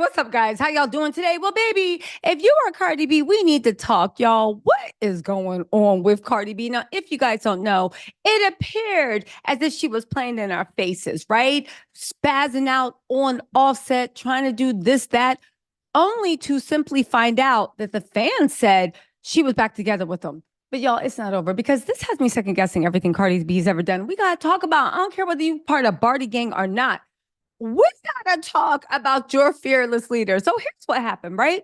What's up, guys? How y'all doing today? Well, baby, if you are Cardi B, we need to talk, y'all. What is going on with Cardi B? Now, if you guys don't know, it appeared as if she was playing in our faces, right? Spazzing out on Offset, trying to do this, that, only to simply find out that the fans said she was back together with them. But y'all, it's not over because this has me second guessing everything Cardi B's ever done. We gotta talk about. I don't care whether you part of Barty Gang or not. We gotta talk about your fearless leader. So here's what happened, right?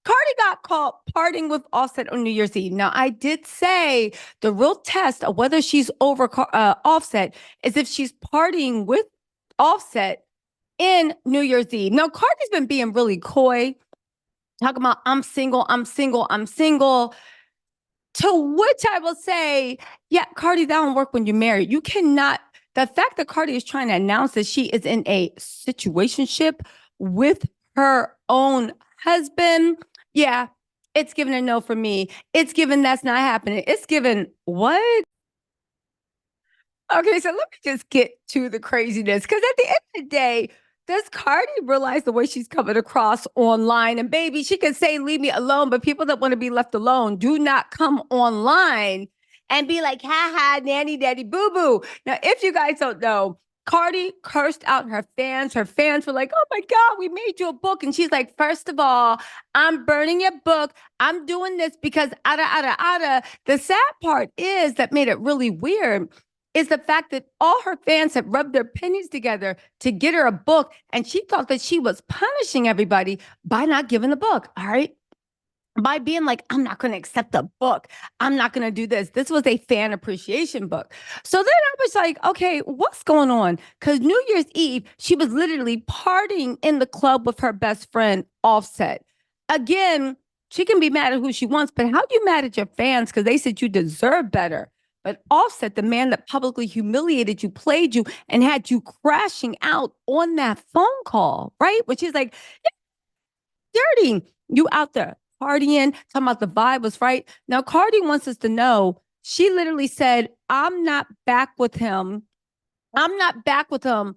Cardi got caught partying with Offset on New Year's Eve. Now, I did say the real test of whether she's over Offset is if she's partying with Offset in New Year's Eve. Now, Cardi's been being really coy, talking about I'm single, I'm single, I'm single. To which I will say, yeah, Cardi, that don't work when you're married. You cannot. The fact that Cardi is trying to announce that she is in a situationship with her own husband, yeah, it's given a no for me. It's given that's not happening. It's given what? Okay, so let me just get to the craziness because at the end of the day, does Cardi realize the way she's coming across online? And baby, she can say, leave me alone, but people that want to be left alone do not come online and be like, ha ha, nanny daddy boo boo. Now, if you guys don't know, Cardi cursed out her fans. Her fans were like, oh my God, we made you a book. And she's like, first of all, I'm burning your book. I'm doing this because ada, ada, ada. The sad part is that made it really weird is the fact that all her fans had rubbed their pennies together to get her a book. And she thought that she was punishing everybody by not giving the book. All right. By being like, I'm not going to accept the book. I'm not going to do this. This was a fan appreciation book. So then I was like, okay, what's going on? Because New Year's Eve, she was literally partying in the club with her best friend, Offset. Again, she can be mad at who she wants, but how you mad at your fans because they said you deserve better? But Offset, the man that publicly humiliated you, played you, and had you crashing out on that phone call, right? Which is like, dirty. You out there partying, talking about the vibe was right. Now, Cardi wants us to know she literally said, I'm not back with him. I'm not back with him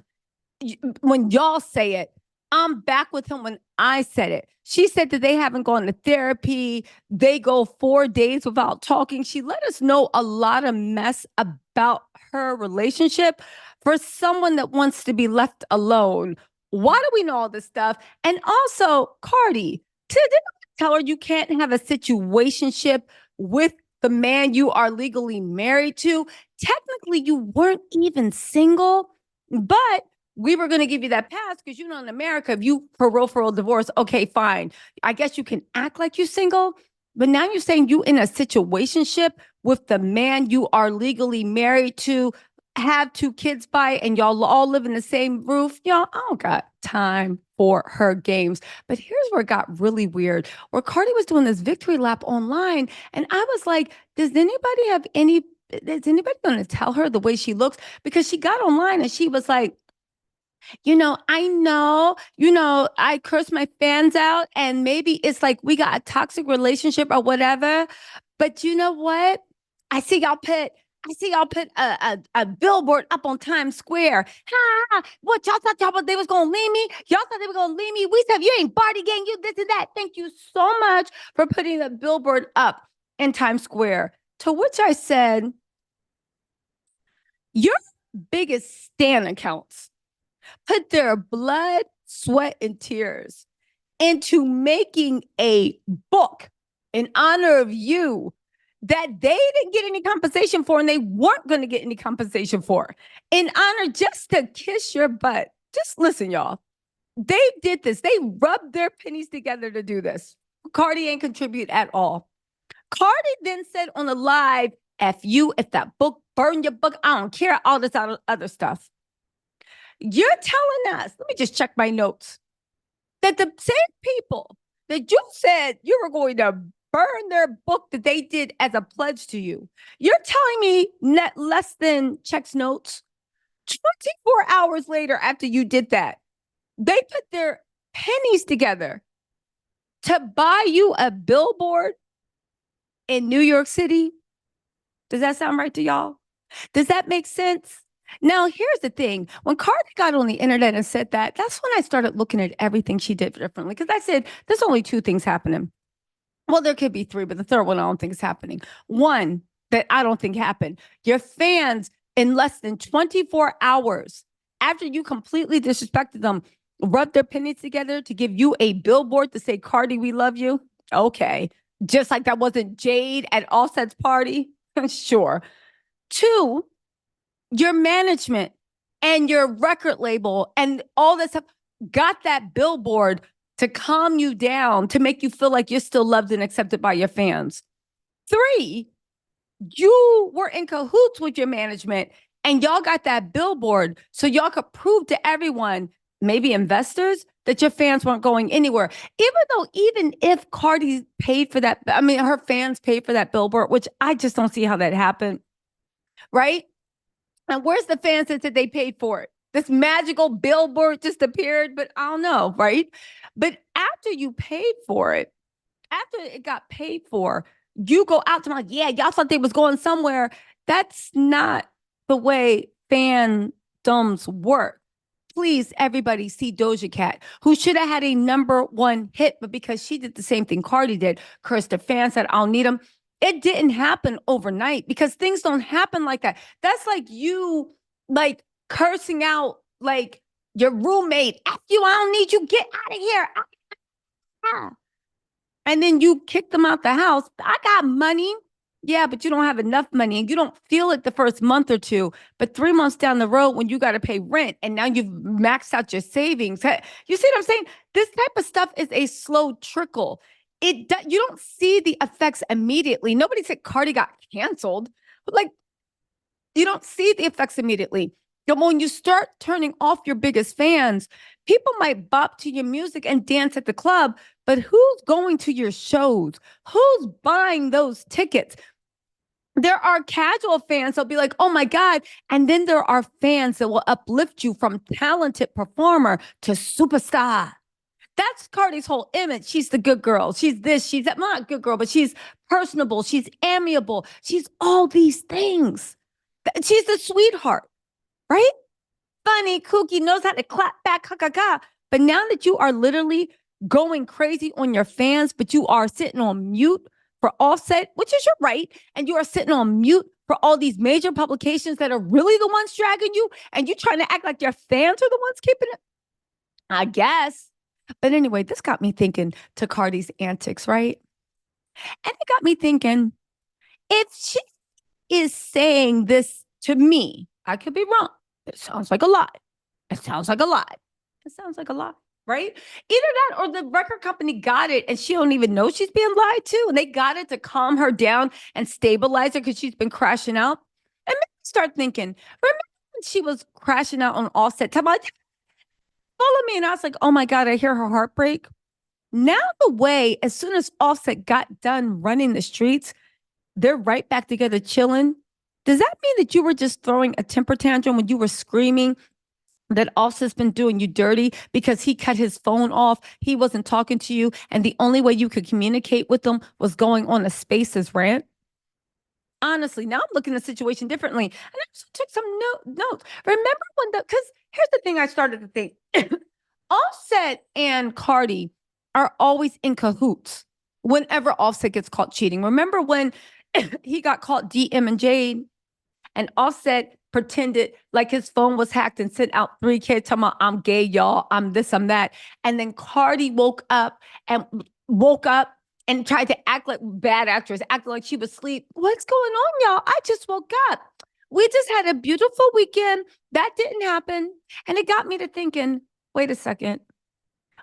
when y'all say it. I'm back with him when I said it. She said that they haven't gone to therapy. They go 4 days without talking. She let us know a lot of mess about her relationship for someone that wants to be left alone. Why do we know all this stuff? And also, Cardi, didn't tell her you can't have a situationship with the man you are legally married to. Technically, you weren't even single, but we were going to give you that pass because you know in America, if you for real divorce, okay, fine. I guess you can act like you're single, but now you're saying you in a situationship with the man you are legally married to, have two kids by, and y'all all live in the same roof. Y'all, I don't got time for her games. But here's where it got really weird. Where Cardi was doing this victory lap online, and I was like, does anybody have any? Is anybody going to tell her the way she looks? Because she got online and she was like, I curse my fans out, and maybe it's like we got a toxic relationship or whatever. But you know what? I see y'all put I see y'all put a billboard up on Times Square. Ha! What y'all thought they was gonna leave me? Y'all thought they were gonna leave me? We said you ain't Barty gang, you this and that. Thank you so much for putting the billboard up in Times Square. To which I said, your biggest stan accounts put their blood, sweat, and tears into making a book in honor of you that they didn't get any compensation for and they weren't going to get any compensation for in honor just to kiss your butt. Just listen, y'all. They did this. They rubbed their pennies together to do this. Cardi ain't contribute at all. Cardi then said on the live, F you, if that book, burn your book. I don't care. All this other stuff. You're telling us, let me just check my notes, that the same people that you said you were going to burn their book that they did as a pledge to you, you're telling me net less than checks notes, 24 hours later after you did that, they put their pennies together to buy you a billboard in New York City? Does that sound right to y'all? Does that make sense? Now, here's the thing. When Cardi got on the internet and said that, that's when I started looking at everything she did differently. Because I said, there's only two things happening. Well, there could be three, but the third one I don't think is happening. One that I don't think happened. Your fans in less than 24 hours after you completely disrespected them, rubbed their pennies together to give you a billboard to say, Cardi, we love you. Okay. Just like that wasn't Jade at Offset's party. Sure. Two, your management and your record label and all this stuff got that billboard to calm you down, to make you feel like you're still loved and accepted by your fans. Three, you were in cahoots with your management and y'all got that billboard so y'all could prove to everyone, maybe investors, that your fans weren't going anywhere. Even if Cardi paid for that, I mean, her fans paid for that billboard, which I just don't see how that happened, right? And where's the fans that said they paid for it? This magical billboard just appeared, but I don't know, right? But after you paid for it, after it got paid for, you go out to my, yeah, y'all thought they was going somewhere. That's not the way fandoms work. Please, everybody see Doja Cat, who should have had a #1 hit, but because she did the same thing Cardi did, cursed her fans, said, I'll need them. It didn't happen overnight because things don't happen like that. That's like you like cursing out like your roommate. F you, I don't need you. Get out of here. And then you kick them out the house. I got money. Yeah, but you don't have enough money and you don't feel it the first month or two. But 3 months down the road, when you got to pay rent and now you've maxed out your savings, you see what I'm saying? This type of stuff is a slow trickle. You don't see the effects immediately. Nobody said Cardi got canceled, but like you don't see the effects immediately. But when you start turning off your biggest fans, people might bop to your music and dance at the club, but who's going to your shows? Who's buying those tickets? There are casual fans that'll be like, oh my God. And then there are fans that will uplift you from talented performer to superstar. That's Cardi's whole image. She's the good girl. She's this, she's that. Not good girl, but she's personable. She's amiable. She's all these things. She's the sweetheart, right? Funny, kooky, knows how to clap back, ha, ha, ha. But now that you are literally going crazy on your fans, but you are sitting on mute for Offset, which is your right, and you are sitting on mute for all these major publications that are really the ones dragging you, and you trying to act like your fans are the ones keeping it, I guess. But anyway, this got me thinking to Cardi's antics, right? And it got me thinking, if she is saying this to me, I could be wrong. It sounds like a lot. It sounds like a lot. It sounds like a lot, right? Either that or the record company got it and she don't even know she's being lied to. And they got it to calm her down and stabilize her because she's been crashing out. And maybe start thinking, remember when she was crashing out on Offset? Talking about, follow me. And I was like, oh my God, I hear her heartbreak. Now the way, as soon as Offset got done running the streets, they're right back together chilling. Does that mean that you were just throwing a temper tantrum when you were screaming that Offset's been doing you dirty because he cut his phone off, he wasn't talking to you, and the only way you could communicate with them was going on a Spaces rant? Honestly, now I'm looking at the situation differently. And I just took some notes. Remember because here's the thing I started to think. Offset and Cardi are always in cahoots whenever Offset gets caught cheating. Remember when he got caught DMing Jade and Offset pretended like his phone was hacked and sent out 3K talking about, I'm gay, y'all, I'm this, I'm that. And then Cardi woke up and tried to act like bad actress, acting like she was asleep. What's going on, y'all? I just woke up. We just had a beautiful weekend. That didn't happen. And it got me to thinking, wait a second.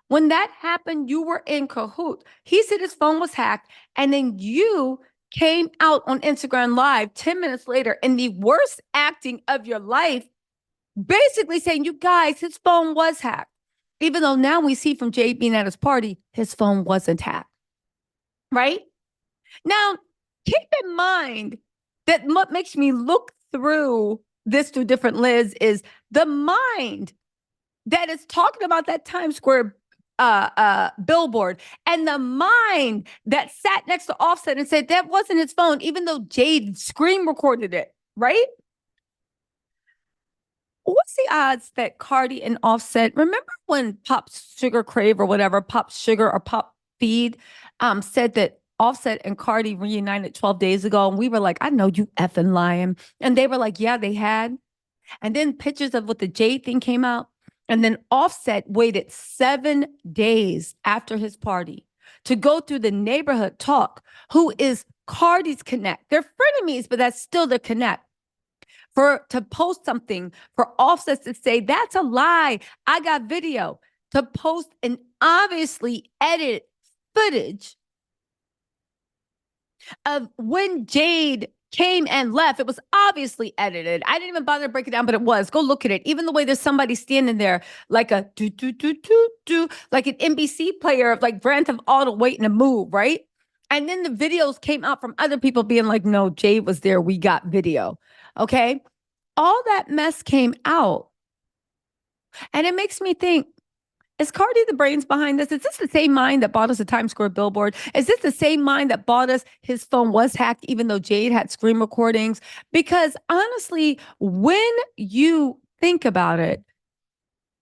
When that happened, you were in cahoots. He said his phone was hacked, and then you came out on Instagram Live 10 minutes later in the worst acting of your life, basically saying, you guys, his phone was hacked. Even though now we see from Jay being at his party, his phone wasn't hacked. Right? Now, keep in mind that what makes me look through this through different lids is the mind that is talking about that Times Square billboard and the mind that sat next to Offset and said that wasn't his phone, even though Jade screen recorded it, right? What's the odds that Cardi and Offset, remember when Pop Sugar Crave or whatever, Pop Sugar or Pop Feed said that Offset and Cardi reunited 12 days ago? And we were like, I know you effing lying. And they were like, yeah, they had. And then pictures of what the Jade thing came out. And then Offset waited 7 days after his party to go through the neighborhood talk, who is Cardi's connect. They're frenemies, but that's still the connect. For to post something, for Offset to say, that's a lie. I got video. To post an obviously edited footage of when Jade came and left. It was obviously edited. I didn't even bother to break it down, but it was. Go look at it. Even the way there's somebody standing there like a do do do do do, like an NBC player of like Grand Theft Auto waiting to move, right? And then the videos came out from other people being like, no, Jade was there. We got video. Okay. All that mess came out. And it makes me think, is Cardi the brains behind this? Is this the same mind that bought us a Times Square billboard? Is this the same mind that bought us his phone was hacked, even though Jade had screen recordings? Because honestly, when you think about it,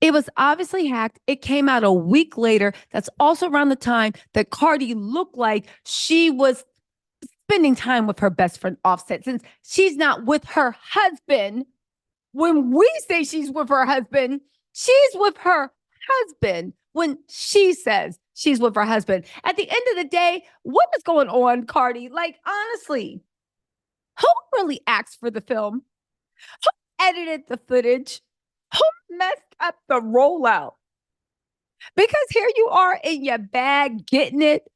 it was obviously hacked. It came out a week later. That's also around the time that Cardi looked like she was spending time with her best friend Offset, since she's not with her husband. When we say she's with her husband, she's with her husband when she says she's with her husband. At the end of the day, what is going on, Cardi? Like, honestly, who really asked for the film? Who edited the footage? Who messed up the rollout? Because here you are in your bag, getting it,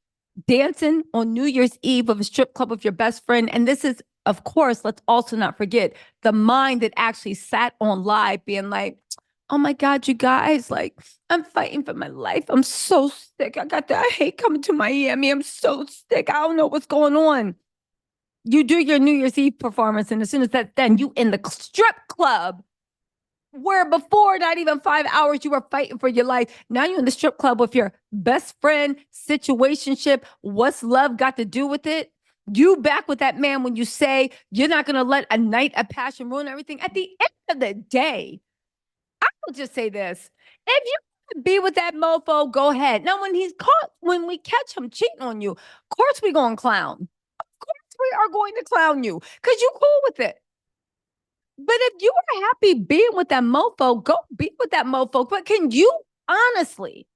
dancing on New Year's Eve of a strip club with your best friend. And this is, of course, let's also not forget the mind that actually sat on live being like, oh my God, you guys, like, I'm fighting for my life. I'm so sick. I hate coming to Miami. I'm so sick. I don't know what's going on. You do your New Year's Eve performance, and as soon as that's done, you in the strip club where before, not even 5 hours, you were fighting for your life. Now you're in the strip club with your best friend, situationship. What's love got to do with it? You back with that man when you say you're not going to let a night of passion ruin everything. At the end of the day, I will just say this. If you want to be with that mofo, go ahead. Now, when he's caught, when we catch him cheating on you, of course we're going to clown. Of course we are going to clown you because you're cool with it. But if you are happy being with that mofo, go be with that mofo. But can you honestly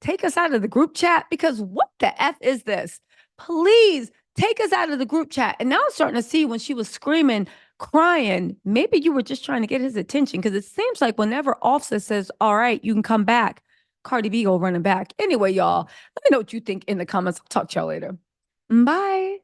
take us out of the group chat? Because what the F is this? Please take us out of the group chat. And now I'm starting to see when she was screaming, crying, maybe you were just trying to get his attention, because it seems like whenever Offset says, all right, you can come back, Cardi B go running back. Anyway, y'all, let me know what you think in the comments. I'll talk to y'all later. Bye.